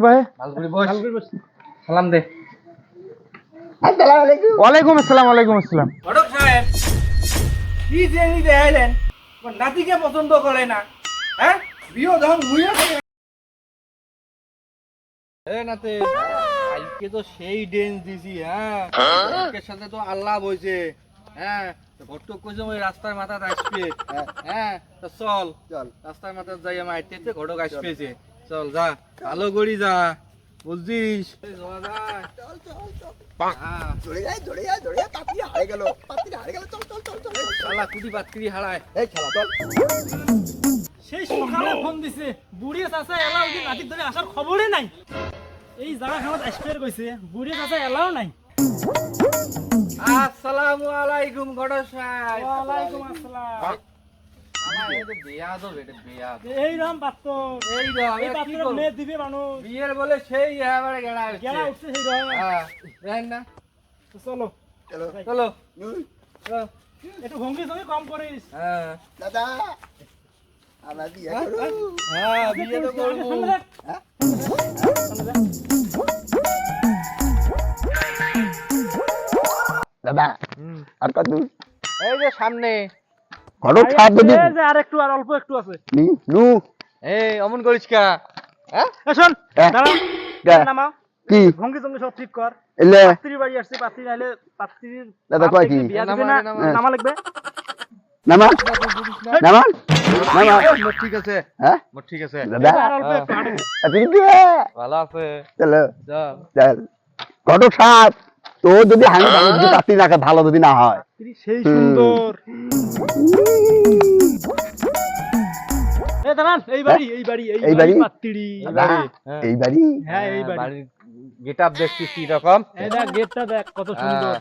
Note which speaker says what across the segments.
Speaker 1: ভাই
Speaker 2: সালাম দে।
Speaker 1: ওয়ালাইকুম আসসালাম। ওয়ালাইকুম আসসালাম।
Speaker 2: ঘটক সাহেব, কি জেনি দেখাইলেন নাতিকে পছন্দ করে না? হ্যাঁ, বিয়ে যখন মুইও নাতে আজকে তো সেই ডেন্স দিছি। হ্যাঁ, ঘটকের সাথে তো আল্লাহ বইছে। হ্যাঁ, ঘটক কইছে ওই রাস্তার মাথায় আসবে। হ্যাঁ, তো চল চল রাস্তার মাথায় যাই আমার আইতেছে ঘটক আসবেছে। চল যা, ভালো করি যা, বুঝছিস? চল চল চল।
Speaker 3: ধরে যায় পাত্রী হারিয়ে গেল চল চল চল চল
Speaker 2: শালা কুটি পাত্রী হারায়।
Speaker 3: এই খেলা চল।
Speaker 4: সেই সকালে ফোন দিছে বুড়ি চাচা এলাও কি নাতিক ধরে আসার খবরই নাই। এই জায়গাখানত আসপের কইছে বুড়ি চাচা এলাও নাই।
Speaker 2: আসসালামু আলাইকুম ঘটক সাহেব।
Speaker 4: ওয়ালাইকুম আসসালাম। এই রাম পাত্র
Speaker 2: এই
Speaker 4: এই পাত্র মেয়ে দিবে মানুষ
Speaker 2: বিয়ের বলে সেই এবারে গেলা
Speaker 4: গেলা উঠছে সেই রাম।
Speaker 2: না
Speaker 4: তো চলো
Speaker 3: চলো
Speaker 2: চলো।
Speaker 4: একটু ভঙ্গি সঙ্গে কম করিস।
Speaker 2: হ্যাঁ
Speaker 3: দাদা আমরা বিয়ে করব।
Speaker 2: হ্যাঁ, বিয়ে তো করবো।
Speaker 4: সামনে দেখ। সামনে দেখ।
Speaker 3: দাদা আর কত
Speaker 2: এই যে সামনে।
Speaker 3: ঘটক সাহেব যদি
Speaker 4: এই যে আর একটু আর অল্প একটু আছে।
Speaker 3: নু
Speaker 2: এই অমন করিস কা? হ্যাঁ,
Speaker 4: এ শোন
Speaker 3: হ্যাঁ।
Speaker 4: দাঁড়া
Speaker 3: কে?
Speaker 4: নামা
Speaker 3: কি
Speaker 4: ভঙ্গি সঙ্গে সব ঠিক কর।
Speaker 3: এলে
Speaker 4: পাত্রীর বাড়ি আসছে পাত্রী নাইলে পাত্রীর
Speaker 3: দাদা
Speaker 4: বাপ
Speaker 3: কয়
Speaker 4: দেখলে
Speaker 3: কি?
Speaker 4: বিয়া দিবে না নামা লাগবে।
Speaker 3: নামা নামা নামা
Speaker 2: মোর ঠিক আছে,
Speaker 3: হ্যাঁ
Speaker 2: মোর ঠিক আছে।
Speaker 3: দাদা
Speaker 4: আর অল্প একটু আর একটু।
Speaker 3: আপনি কে
Speaker 2: ভালো আছে।
Speaker 3: চলো
Speaker 2: চল।
Speaker 3: চল ঘটক সাহেব তো যদি হাঙ্গি ভাঙি যদি পাত্রী না খায়, ভালো যদি না হয়
Speaker 4: পাত্রী সেই সুন্দর। এ দাঁড়ান এই বাড়ি এই বাড়ি
Speaker 3: এই
Speaker 4: এই
Speaker 3: বাড়ি?
Speaker 4: বাড়ি পাত্রী।
Speaker 3: দাদা,
Speaker 2: হ্যাঁ।
Speaker 3: এই বাড়ি
Speaker 4: হ্যাঁ এই বাড়ি।
Speaker 2: বাড়ির গেটআপ দেখছিস কি রকম?
Speaker 4: এই দেখ গেটটা দেখ কত সুন্দর।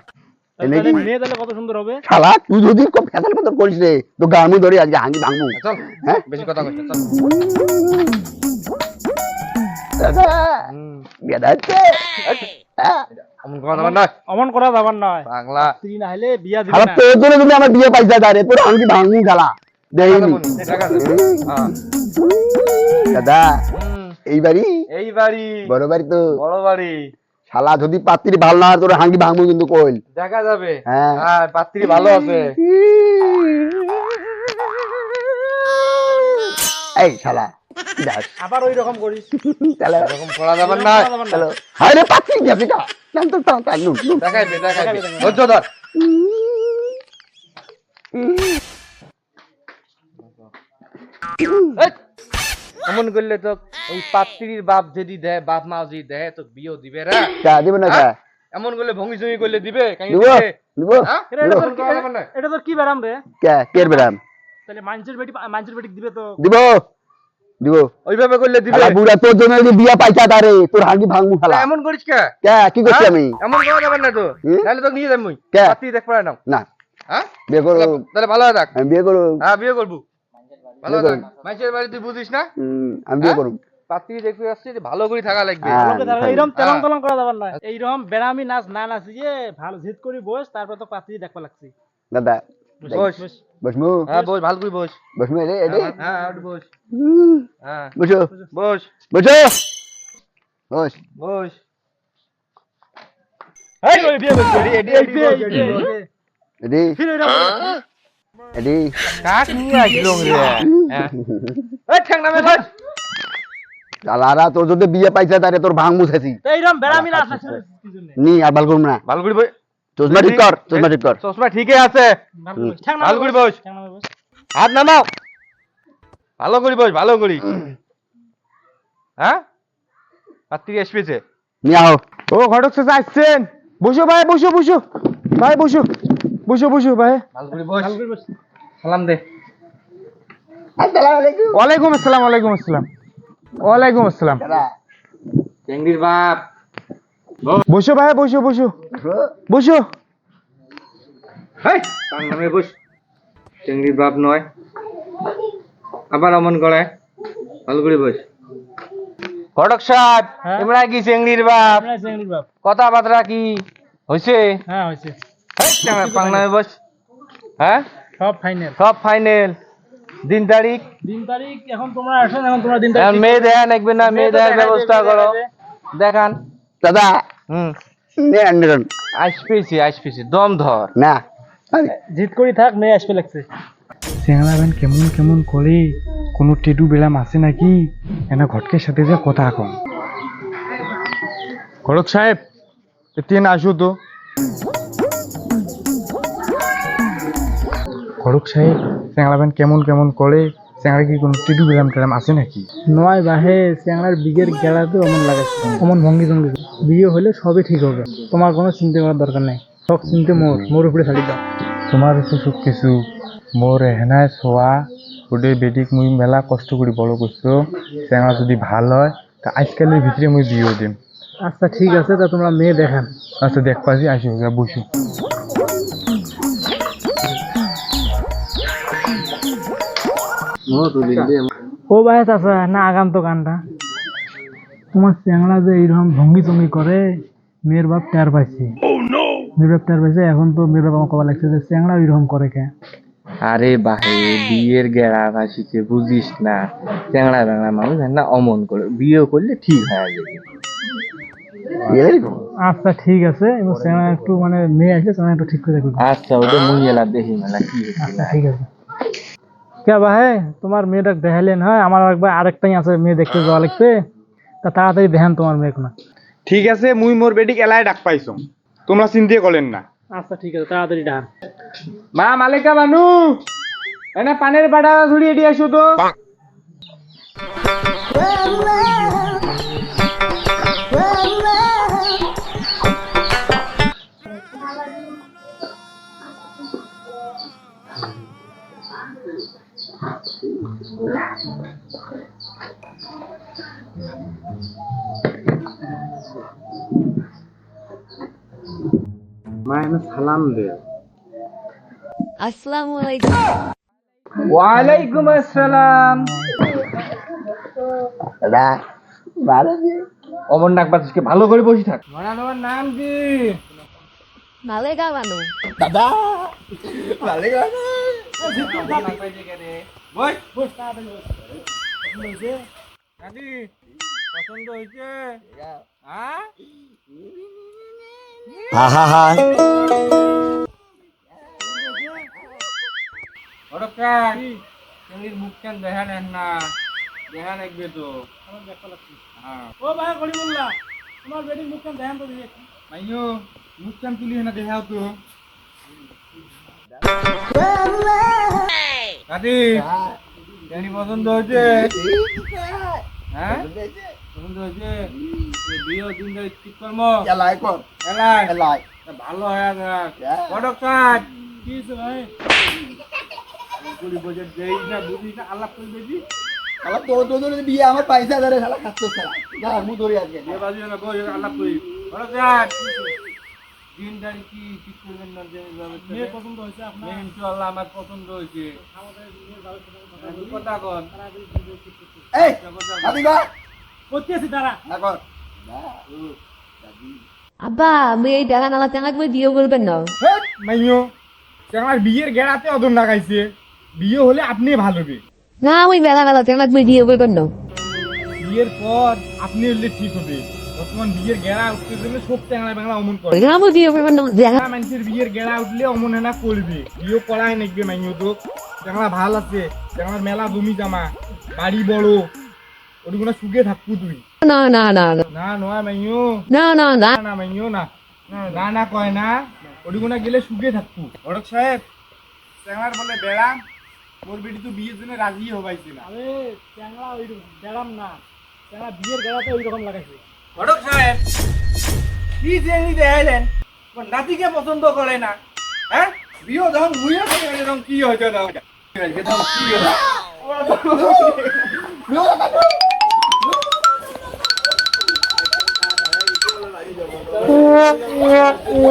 Speaker 3: এনে
Speaker 4: তাহলে
Speaker 3: কি?
Speaker 4: মেয়ে তাহলে কত সুন্দর হবে।
Speaker 3: শালা তুই যদি খুব ফেসাল মতো করিস রে তো গামু ধরে আজকে হাঙ্গি ভাঙবো।
Speaker 2: চল,
Speaker 3: হ্যাঁ
Speaker 2: বেশি কথা কইছ চল।
Speaker 3: দাদা বিয়ে দিচ্ছে হ্যাঁ
Speaker 2: অমন কথা যাবে না।
Speaker 4: অমন করা যাবার নয়।
Speaker 2: বাংলা
Speaker 4: পাত্রী না হলে বিয়া দিবে
Speaker 3: শালা
Speaker 4: না।
Speaker 3: তোর জন্য যদি আমার বিয়ে পাইছা দাঁড়ে তোর হাঙ্গি ভাঙবো গালা দেখিনি
Speaker 2: দেখা যাবে। হ্যাঁ।
Speaker 3: দাদা এই বাড়ি
Speaker 2: এই বাড়ি
Speaker 3: বড় বাড়ি তো
Speaker 2: বড় বাড়ি।
Speaker 3: শালা যদি পাত্রী ভালো না হয় তোর হাঙ্গি ভাঙবো কিন্তু কইল
Speaker 2: দেখা যাবে।
Speaker 3: হ্যাঁ।
Speaker 2: হ্যাঁ, পাত্রী ভালো আছে।
Speaker 3: এই শালা কি দাস
Speaker 4: আবার ওই রকম করিস।
Speaker 3: চলো
Speaker 2: এরকম করা যাবে না।
Speaker 3: চলো হায় রে পাত্রী বিয়ে পিটা জান তো তাই নু
Speaker 2: দেখাইবে দেখাইবে। ধৈর্য ধর। এই, এমন করলে তো ওই পাত্রীর বাপ যদি দেয়, বাপ মা যদি দেয় তো বিয়ে দিবে রে।
Speaker 3: কা দিব না কা
Speaker 2: হ্যাঁ? এমন করলে ভঙ্গি জমি করলে দিবে কেন
Speaker 3: দিব
Speaker 2: দিবে?
Speaker 3: দিব
Speaker 2: হ্যাঁ?
Speaker 4: এটা
Speaker 3: দিব।
Speaker 4: তোর
Speaker 2: করা যাবে না।
Speaker 4: এটা তোর কি ব্যারাম রে?
Speaker 3: কে কের বেরাম
Speaker 4: তাহলে মাঞ্চের বেটি দিবে তো।
Speaker 3: দিব দিব
Speaker 2: ওইভাবে করলে দিবে।
Speaker 3: শালা বুড়া তোর জন্য যদি বিয়ে পাইছা তারে তোর হাঙ্গি ভাঙবো শালা
Speaker 2: এমন করিস কে?
Speaker 3: কে কি করছি
Speaker 2: হ্যাঁ?
Speaker 3: আমি
Speaker 2: এমন করা যাবে না তো।
Speaker 3: হুম?
Speaker 2: নাহলে তো নিয়ে যাবো মুই।
Speaker 3: কে?
Speaker 2: পাত্রী দেখ পারে না।
Speaker 3: না
Speaker 2: হ্যাঁ?
Speaker 3: বিয়ে করো
Speaker 2: তাহলে ভালো হয় থাক।
Speaker 3: আমি বিয়ে করো
Speaker 2: হ্যাঁ, বিয়ে করবো। ভালো
Speaker 3: বিয়ে
Speaker 2: থাক।
Speaker 3: করবো।
Speaker 2: মাইসের বাড়ি তুই বুঝিস না?
Speaker 3: আমি বিয়ে
Speaker 2: হ্যাঁ?
Speaker 3: করব
Speaker 2: পাত্রী দেখতে আসছে যে ভালো করে থাকা লাগবে।
Speaker 3: হ্যাঁ।
Speaker 4: লোকে তাহলে এইরকম তেলং
Speaker 2: হ্যাঁ।
Speaker 4: তেলং করা যাবার নয়। এইরকম বেরামি নাচ না নাচিয়ে ভালো জিত করি বস তারপর তো পাত্রী দেখবা লাগছি।
Speaker 3: দাদা
Speaker 2: বস।
Speaker 3: বসমু
Speaker 2: হ্যাঁ, বস ভালো করে বস।
Speaker 3: বসমু এরে এরে
Speaker 2: হ্যাঁ, একটু বস। হ্যাঁ,
Speaker 3: বসো
Speaker 2: বস
Speaker 3: বসো বস
Speaker 2: বস।
Speaker 4: এই ওই বিয়ে করছি।
Speaker 2: এডি
Speaker 4: এই বিয়ে, এই বিয়ে, এই বিয়ে।
Speaker 3: এরে
Speaker 4: ফির এরকম
Speaker 3: এরে
Speaker 2: কাক নিয়ে আসলো রে। হ্যাঁ। এই ঠ্যাং নামে বস।
Speaker 3: শালারা তোর যদি বিয়ে পাইছা তারে তোর ভাঙ মুছেছি
Speaker 4: তো এইরকম বেরামি নাচ নাচি কি জন্য?
Speaker 3: নি আর ভাল করব না
Speaker 2: ভালো করে বস।
Speaker 3: চশমা ঠিক কর চশমা ঠিক কর
Speaker 2: চশমা ঠিকই আছে।
Speaker 4: ভালো করে বস। ঠ্যাং নামে
Speaker 2: ভালো করে বস।
Speaker 4: ঠ্যাং নামে বস।
Speaker 2: হাত নামাও। ভালো করে বস, ভালো করি। হ্যাঁ? পাত্রী আসবেছে।
Speaker 3: নি আও
Speaker 1: ও ঘটক চাচা আসছেন। বসো ভাই বসো বসো ভাই বসো বসো বসো ভাই।
Speaker 2: ভালো করে বস।
Speaker 4: ভালো করে বস।
Speaker 2: সালাম দে।
Speaker 3: আসসালামু আলাইকুম
Speaker 1: ওয়ালাইকুম আসসালাম। ওয়ালাইকুম আসসালাম। ওয়ালাইকুম আসসালাম।
Speaker 3: দাদা
Speaker 2: চেংড়ির বাপ।
Speaker 1: বসো ভাই বসো বসো বসো।
Speaker 2: হেই, কান নামে বস। চেংড়ির বাপ নয়। আবার অমন করে। ভালো করে বস। ঘটক সাহেব,
Speaker 4: হ্যাঁ?
Speaker 2: তোমরা কি চেংড়ির বাপ?
Speaker 4: আমরা চেংড়ির বাপ।
Speaker 2: কথাবার্তা কি হয়েছে?
Speaker 4: হ্যাঁ হয়েছে।
Speaker 2: পাং নামে বস। হ্যাঁ,
Speaker 4: সব ফাইনাল।
Speaker 2: সব ফাইনাল।
Speaker 1: দিন তারিখ
Speaker 4: দিন তারিখ এখন তোমরা আসেন, এখন তোমরা দিন
Speaker 1: এখন
Speaker 4: তারিখ
Speaker 1: মেয়ে দেখা লাগবে না, মেয়ে দেখার ব্যবস্থা করো। দেখান।
Speaker 3: দাদা
Speaker 1: হুম,
Speaker 3: নেন নেন।
Speaker 1: আসপিছি দম ধর।
Speaker 3: না আরে,
Speaker 4: জিত করি থাক, মেয়ে আসবে লাগছে। চেংড়া বেন কেমন কেমন করে, কোনো টেডু বেলাম আছে নাকি, এনা ঘটকের সাথে যে কথা কম।
Speaker 1: ঘটক সাহেব তিন আসু তো।
Speaker 4: ঘটক সাহেব, চেংড়া বেন কেমন কেমন করে, চেংড়া কি কোনো টেডু বেলাম টেলাম আছে নাকি? নয় বাহে, চেংড়ার বিগের গেলাতে অমন লাগাচ্ছে, অমন ভঙ্গি ভঙ্গি। বিয়ে হলে সবই ঠিক হবে, তোমার কোনো চিন্তা করার দরকার নেই। সব চিন্তা মোর উপরে ছাড়ি দাও।
Speaker 1: তোমার তো সব কিছু মোর হেনায় ছোয়া ওদের বেদিক মুই মেলা কষ্ট করি বড় করছো। চেঙা যদি ভাল হয় তা আজকালের ভিতরে মুই বিয়ে দিম।
Speaker 4: আচ্ছা ঠিক আছে, তা তোমরা মেয়ে দেখান।
Speaker 1: আচ্ছা দেখ পাচ্ছি, আসো বসু।
Speaker 4: ও ভাই চাচা, না আগাম তো গানটা তোমার চ্যাংড়া যে এইরকম ভঙ্গি চঙ্গি করে, মেয়ের বাপ টের পাইছে। মেয়ের বাপ টের পাইছে, এখন তো মেয়ের বাপ আমার কবা লাগছে যে চ্যাংড়া ওইরকম করে কে।
Speaker 1: আরে বাহে, বিয়ের গেড়া ভাসিতে বুঝিস না, চ্যাংড়া ব্যাংড়া মানুষ না অমন করে বিয়ে করলে ঠিক হয়ে যাবে।
Speaker 4: আচ্ছা ঠিক আছে, এবার চ্যাংড়া একটু মানে মেয়ে আসলে চ্যাংড়া একটু ঠিক করে দেখো।
Speaker 1: আচ্ছা ওটা মুই এলা দেখি মেলা কি হচ্ছে
Speaker 4: আচ্ছা
Speaker 1: না।
Speaker 4: ঠিক আছে। কে ভাই, তোমার মেয়েটা দেখালেন? হয় আমার একবার আরেকটাই আছে মেয়ে দেখতে যাওয়া লাগছে, তা তাড়াতাড়ি দেখান তোমার মেয়ে না।
Speaker 1: ঠিক আছে, মুই মোর বেটিক এলাই ডাক পাইছো, তোমরা চিন্তা করেন না।
Speaker 4: আচ্ছা ঠিক আছে, তাড়াতাড়ি দেখান।
Speaker 1: মা মালিকা বানু, এনে পানের বাড়া ধরিয়ে দিয়ে আসো তো। মা এনে সালাম দে।
Speaker 5: আসসালামু আলাইকুম।
Speaker 1: ওয়ালাইকুম আসসালাম।
Speaker 3: দাদা ভালো যে
Speaker 1: অমর নাক বাতাসকে ভালো করে বসে থাক। মানা তোমার নাম কি?
Speaker 5: মালেগা বানু।
Speaker 3: দাদা ভালো গেল।
Speaker 1: বস বস তাড়াতাড়ি বস। দাদি পছন্দ হয়েছে? হ্যাঁ
Speaker 3: হা হা হা
Speaker 2: তুমি মুখখান দেখা নেন না, দেখা লাগবে তো। হ্যাঁ
Speaker 4: ও ভাই করিমুল্লাহ, তোমার বেটির মুখখান দেখান তো দেখি।
Speaker 2: মাইও মুখখান তুলি না দেখাও তো। দাদি জানি পছন্দ হয়েছে? হ্যাঁ পছন্দ হয়েছে? বিয়ে দিন ধরে ঠিক করবো।
Speaker 3: এলাই কর
Speaker 2: এলাই
Speaker 3: এলাই
Speaker 2: ভালো হয়ে যাক। কটক সাজ
Speaker 4: কি হয়েছে ভাই?
Speaker 2: কুড়ি বছর দেই না বুঝিস না আল্লাহ করে বেশি
Speaker 3: শালা তোর বিয়ে আমার পয়সা ধরে শালা খাচ্ছ শালা যা মু ধরে আজকে
Speaker 2: বিয়ে বাজি না বই আল্লাহ করি। কটক সাজ দিন তারিখ কি ঠিক করবেন না?
Speaker 4: মেয়ে পছন্দ হয়েছে আপনার?
Speaker 2: মেয়ে ইনশাআল্লাহ আমার পছন্দ হয়েছে। কথা কন
Speaker 3: এই আদি গা
Speaker 4: করতে আছি তারা।
Speaker 3: না কর
Speaker 5: আব্বা, মেয়ে দেখা নালা চাঙ্গা করে বিয়ে বলবেন না।
Speaker 1: মাইও আমার বিয়ের গেড়াতে অদন লাগাইছে, বিয়ে হলে আপনি ভালো হবে।
Speaker 5: না ওই মেলা মেলা চাঙ্গা করে বিয়ে বলবেন না।
Speaker 1: বিয়ের পর আপনি হলে ঠিক হবে। বর্তমান বিয়ের গেড়া উঠতে গেলে সব চ্যাংড়া বাংলা অমন করে।
Speaker 5: না আমি বিয়ে বলবেন না। দেখা
Speaker 1: মানুষের বিয়ের গেড়া উঠলে অমন হেনা করবে, বিয়ে করাই নাকবে। মাইও তো চ্যাংড়া ভাল আছে, চ্যাংড়ার মেলা জমি জামা, বাড়ি বড়, ওগুলো সুখে থাকবো তুই।
Speaker 5: না না না না
Speaker 1: না নয় মাইও,
Speaker 5: না না না
Speaker 1: না মাইও না, না না কয় না, ওগুলো গেলে সুখে থাকবো। ঘটক সাহেব চ্যাংড়ার বলে বেড়া, মোর বেটি তো বিয়ের জন্য রাজি হবাইছে না।
Speaker 4: আরে চ্যাংড়া ওই গেলাম না, চ্যাংড়া বিয়ের গেলাতে ওই রকম লাগাইছে।
Speaker 2: ঘটক সাহেব কি জেনি দেখাইলেন? নাতিকে পছন্দ করে না। হ্যাঁ বিয়ে যখন মুইও তখন কি হয়েছে কি